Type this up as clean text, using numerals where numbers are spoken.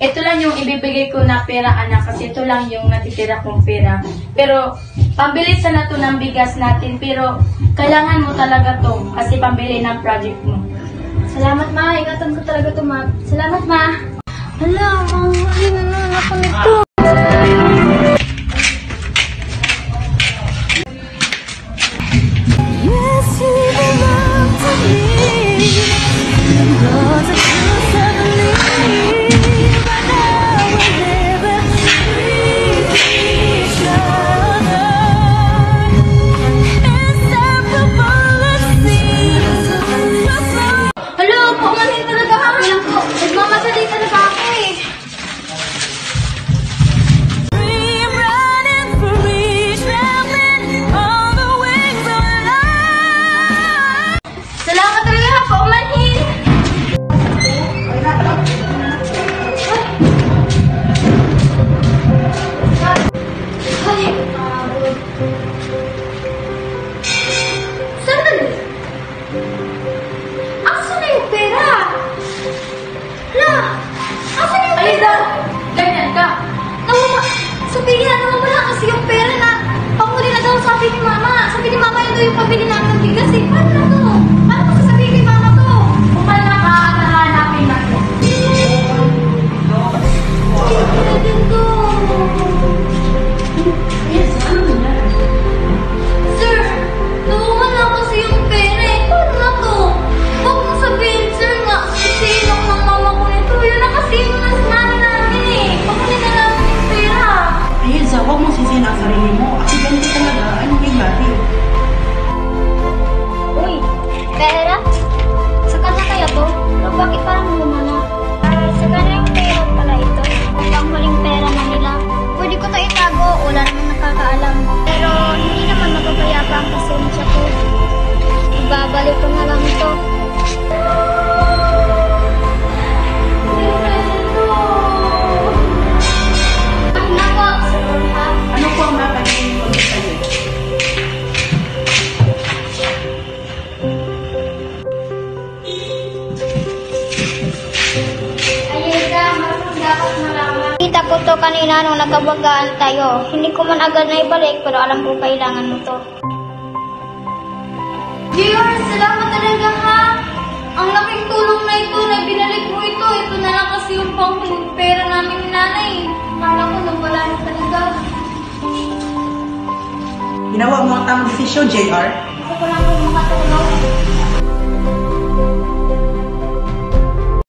ito lang yung ibibigay ko na pera, anak, kasi ito lang yung natitira kong pera. Pero, pambili sana to ng bigas natin, pero kailangan mo talaga to kasi pambili ng project mo. Salamat, ma. Ingatan ko talaga to, ma. Salamat, ma. Hala, mahuli na naman ako nito. Yes, you belong to me. Because I feel suddenly right now we'll never leave each other. Inseparable it seems. Hello, pumanin talaga kami lang po. Nagmamadali talaga ako eh. Dream running for each traveling all the wings of love. Salamat talaga po, umanhin. Ay, sandali. Asan na yung pera? Hala! Asan na yung pera? Alisa, ganyan ka. Sabihin na naman wala kasi yung pera na panghuli na daw sabi ni mama. Sabi ni mama yun daw yung pabili namin ng bigas eh. Paano na to? Paano ko sasabihin kay mama to? Kumala ka at nahanapin natin. Pera din to. Yes, ano na? Sir, tulungan lang kasi yung pera eh. Paano na to? Huwag mo sabihin, sir, nga. Kasi lang ng mama ko nito. Yun na kasi yung nasmana namin eh. Panghuli na namin yung pera. Ayun, sa huwag mong sisihin ang sarili mo. Aksidente talaga. Ano nangyari? Uy, pera? Sa kanya kaya to? Pero bakit parang lumana? Sa kanya yung pera pala ito. Ang huling pera na nila. Pwede ko to itago, wala naman nakakaalam. Pero hindi naman mapapayapa ang pasensya ko. Ibabalik ko na lang ito. Nako, ha? Ano po ang mapagiging ko sa'yo? Ayesa, marunong dapat malaman. Kita ko to kanina nung nagkabagaan tayo. Hindi ko man agad na ibalik, pero alam ko kailangan mo to. JR, salamat talaga ha. Ang laking tulong na ito na binalik mo ito. Ito na lang kasi yung pera namin ni nanay. Kala ko nawala na talaga. Ginawa mo ang tamang desisyon, JR. Ako lang